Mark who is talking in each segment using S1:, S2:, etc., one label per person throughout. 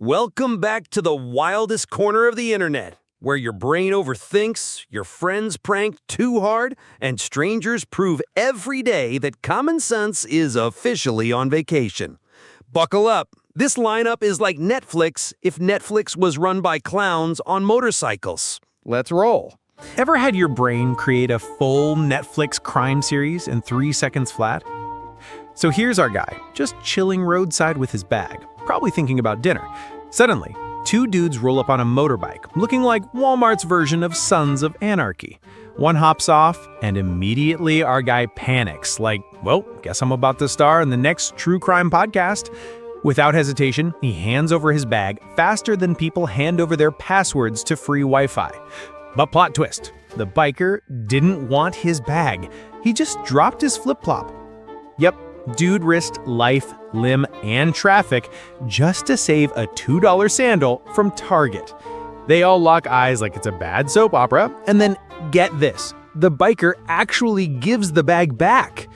S1: Welcome back to the wildest corner of the internet, where your brain overthinks, your friends prank too hard, and strangers prove every day that common sense is officially on vacation. Buckle up. This lineup is like Netflix if Netflix was run by clowns on motorcycles. Let's roll.
S2: Ever had your brain create a full Netflix crime series in 3 seconds flat? So here's our guy, just chilling roadside with his bag, probably thinking about dinner. Suddenly, two dudes roll up on a motorbike, looking like Walmart's version of Sons of Anarchy. One hops off, and immediately our guy panics, like, well, guess I'm about to star in the next true crime podcast. Without hesitation, he hands over his bag faster than people hand over their passwords to free Wi-Fi. But plot twist, the biker didn't want his bag. He just dropped his flip-flop. Yep, dude risked life, limb, and traffic just to save a $2 sandal from Target. They all lock eyes like it's a bad soap opera, and then get this, the biker actually gives the bag back.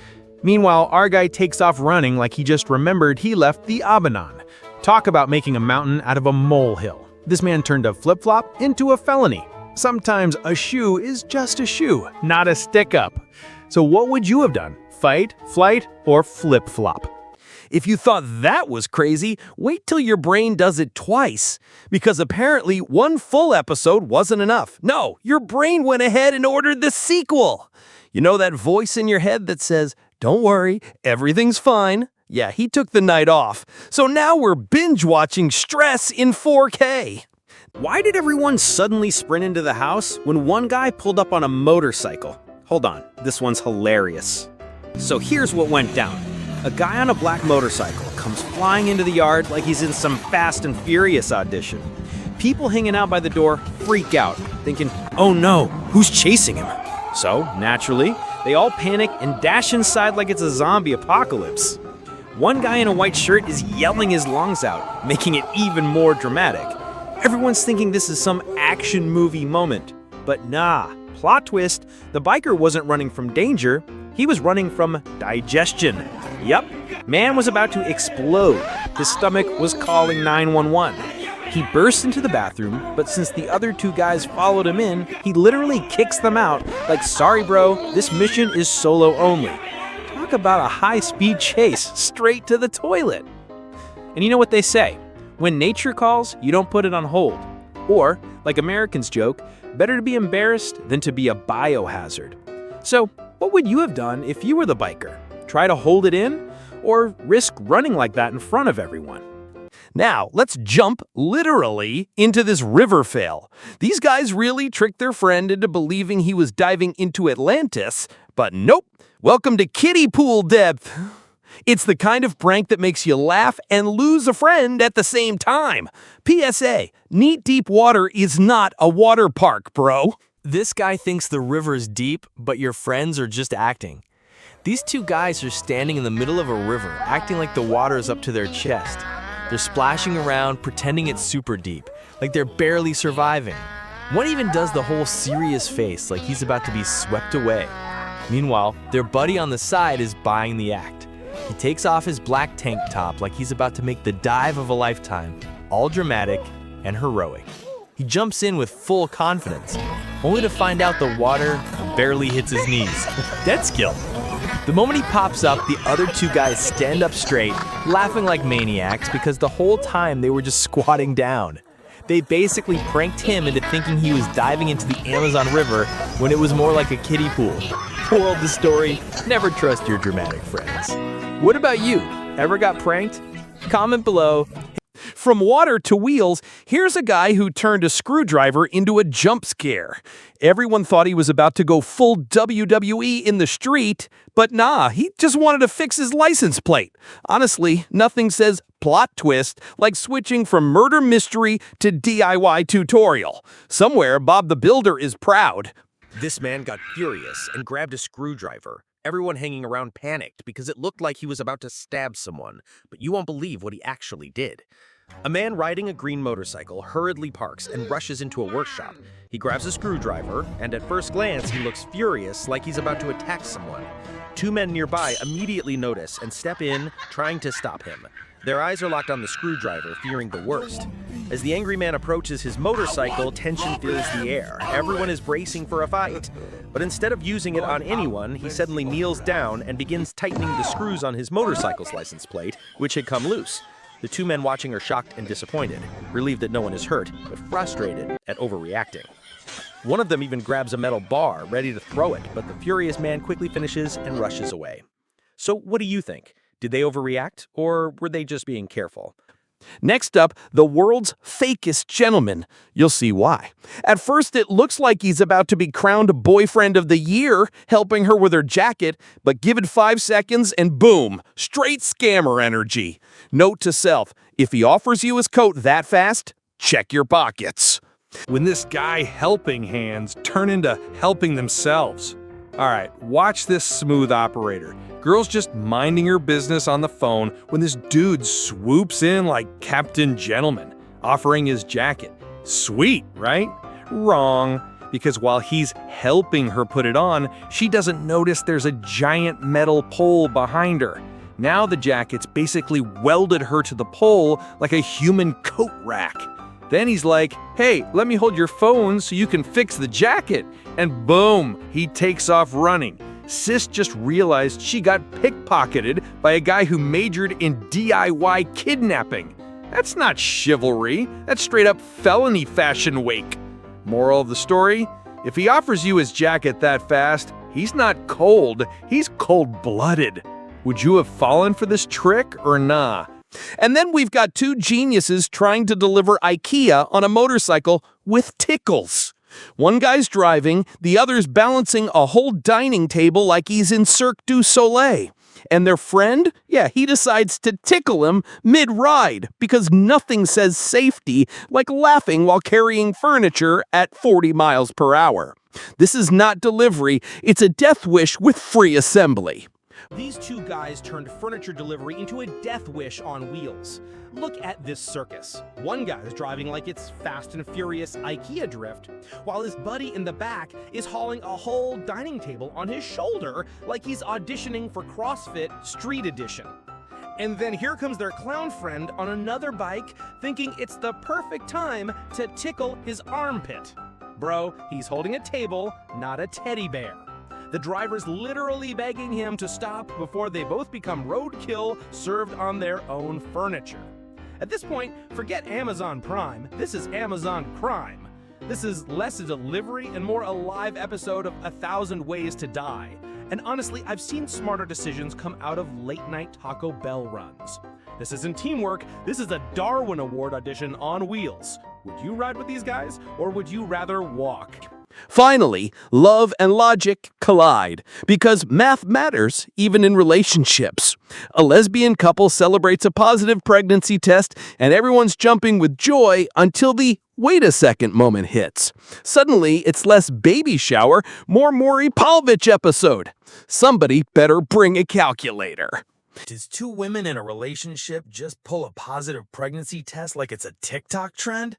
S2: Meanwhile, our guy takes off running like he just remembered he left the Abanon. Talk about making a mountain out of a molehill. This man turned a flip-flop into a felony. Sometimes a shoe is just a shoe, not a stick-up. So what would you have done? Fight, flight, or flip-flop?
S1: If you thought that was crazy, wait till your brain does it twice. Because apparently one full episode wasn't enough. No, your brain went ahead and ordered the sequel. You know that voice in your head that says, "Don't worry, everything's fine"? Yeah, he took the night off. So now we're binge-watching Stress in 4K. Why did everyone suddenly sprint into the house when one guy pulled up on a motorcycle? Hold on, this one's hilarious. So here's what went down. A guy on a black motorcycle comes flying into the yard like he's in some Fast and Furious audition. People hanging out by the door freak out, thinking, oh no, who's chasing him? So, naturally, they all panic and dash inside like it's a zombie apocalypse. One guy in a white shirt is yelling his lungs out, making it even more dramatic. Everyone's thinking this is some action movie moment. But nah, plot twist, the biker wasn't running from danger, he was running from digestion. Yup, man was about to explode. His stomach was calling 911. He burst into the bathroom, but since the other two guys followed him in, he literally kicks them out like, sorry bro, this mission is solo only. Talk about a high-speed chase straight to the toilet. And you know what they say? When nature calls, you don't put it on hold. Or, like Americans joke, better to be embarrassed than to be a biohazard. So, what would you have done if you were the biker? Try to hold it in? Or risk running like that in front of everyone? Now, let's jump, literally, into this river fail. These guys really tricked their friend into believing he was diving into Atlantis, but nope. Welcome to kiddie pool depth. It's the kind of prank that makes you laugh and lose a friend at the same time. PSA, Neat Deep Water is not a water park, bro.
S3: This guy thinks the river's deep, but your friends are just acting. These two guys are standing in the middle of a river, acting like the water is up to their chest. They're splashing around, pretending it's super deep, like they're barely surviving. One even does the whole serious face, like he's about to be swept away. Meanwhile, their buddy on the side is buying the act. He takes off his black tank top like he's about to make the dive of a lifetime, all dramatic and heroic. He jumps in with full confidence, only to find out the water barely hits his knees. Dead skill. The moment he pops up, the other two guys stand up straight, laughing like maniacs because the whole time they were just squatting down. They basically pranked him into thinking he was diving into the Amazon River when it was more like a kiddie pool. Moral of the story, never trust your dramatic friends. What about you? Ever got pranked? Comment below.
S1: From water to wheels, here's a guy who turned a screwdriver into a jump scare. Everyone thought he was about to go full WWE in the street, but nah, he just wanted to fix his license plate. Honestly, nothing says plot twist like switching from murder mystery to DIY tutorial. Somewhere, Bob the Builder is proud.
S4: This man got furious and grabbed a screwdriver. Everyone hanging around panicked because it looked like he was about to stab someone, but you won't believe what he actually did. A man riding a green motorcycle hurriedly parks and rushes into a workshop. He grabs a screwdriver, and at first glance, he looks furious like he's about to attack someone. Two men nearby immediately notice and step in, trying to stop him. Their eyes are locked on the screwdriver, fearing the worst. As the angry man approaches his motorcycle, tension fills the air. Everyone is bracing for a fight. But instead of using it on anyone, he suddenly kneels down and begins tightening the screws on his motorcycle's license plate, which had come loose. The two men watching are shocked and disappointed, relieved that no one is hurt, but frustrated at overreacting. One of them even grabs a metal bar, ready to throw it, but the furious man quickly finishes and rushes away. So what do you think? Did they overreact, or were they just being careful?
S1: Next up, the world's fakest gentleman. You'll see why. At first, it looks like he's about to be crowned boyfriend of the year, helping her with her jacket, but give it 5 seconds and boom, straight scammer energy. Note to self, if he offers you his coat that fast, check your pockets.
S5: When this guy helping hands turn into helping themselves. All right, watch this smooth operator. Girl's just minding her business on the phone when this dude swoops in like Captain Gentleman, offering his jacket. Sweet, right? Wrong, because while he's helping her put it on, she doesn't notice there's a giant metal pole behind her. Now the jacket's basically welded her to the pole like a human coat rack. Then he's like, hey, let me hold your phone so you can fix the jacket. And boom, he takes off running. Sis just realized she got pickpocketed by a guy who majored in DIY kidnapping. That's not chivalry, that's straight up felony fashion wake. Moral of the story, if he offers you his jacket that fast, he's not cold, he's cold-blooded. Would you have fallen for this trick or nah?
S1: And then we've got two geniuses trying to deliver IKEA on a motorcycle with tickles. One guy's driving, the other's balancing a whole dining table like he's in Cirque du Soleil. And their friend, he decides to tickle him mid-ride because nothing says safety like laughing while carrying furniture at 40 miles per hour. This is not delivery, it's a death wish with free assembly.
S6: These two guys turned furniture delivery into a death wish on wheels. Look at this circus. One guy's driving like it's Fast and Furious IKEA drift, while his buddy in the back is hauling a whole dining table on his shoulder like he's auditioning for CrossFit Street Edition. And then here comes their clown friend on another bike, thinking it's the perfect time to tickle his armpit. Bro, he's holding a table, not a teddy bear. The driver's literally begging him to stop before they both become roadkill served on their own furniture. At this point, forget Amazon Prime. This is Amazon Crime. This is less a delivery and more a live episode of 1,000 Ways to Die. And honestly, I've seen smarter decisions come out of late-night Taco Bell runs. This isn't teamwork, this is a Darwin Award audition on wheels. Would you ride with these guys, or would you rather walk?
S1: Finally, love and logic collide, because math matters even in relationships. A lesbian couple celebrates a positive pregnancy test, and everyone's jumping with joy until the wait a second moment hits. Suddenly, it's less baby shower, more Maury Povich episode. Somebody better bring a calculator.
S7: Does two women in a relationship just pull a positive pregnancy test like it's a TikTok trend?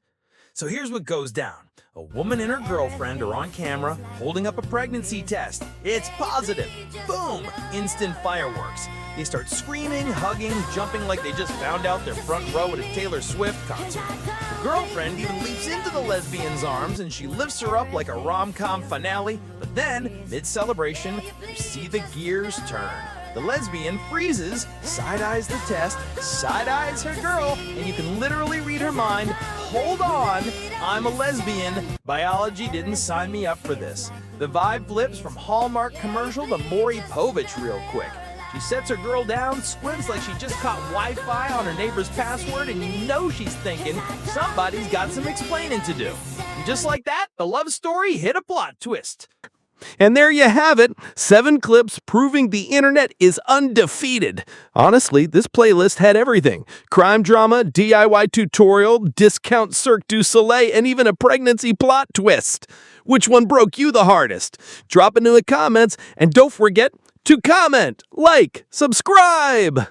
S7: So here's what goes down. A woman and her girlfriend are on camera holding up a pregnancy test. It's positive. Boom! Instant fireworks. They start screaming, hugging, jumping like they just found out their front row at a Taylor Swift concert. The girlfriend even leaps into the lesbian's arms and she lifts her up like a rom-com finale, but then, mid-celebration, you see the gears turn. The lesbian freezes, side-eyes the test, side-eyes her girl, and you can literally read her mind. Hold on, I'm a lesbian. Biology didn't sign me up for this. The vibe flips from Hallmark commercial to Maury Povich real quick. She sets her girl down, squints like she just caught Wi-Fi on her neighbor's password, and you know she's thinking somebody's got some explaining to do. And just like that, the love story hit a plot twist.
S1: And there you have it, 7 clips proving the internet is undefeated. Honestly, this playlist had everything. Crime drama, DIY tutorial, discount Cirque du Soleil, and even a pregnancy plot twist. Which one broke you the hardest? Drop it in the comments, and don't forget to comment, like, subscribe!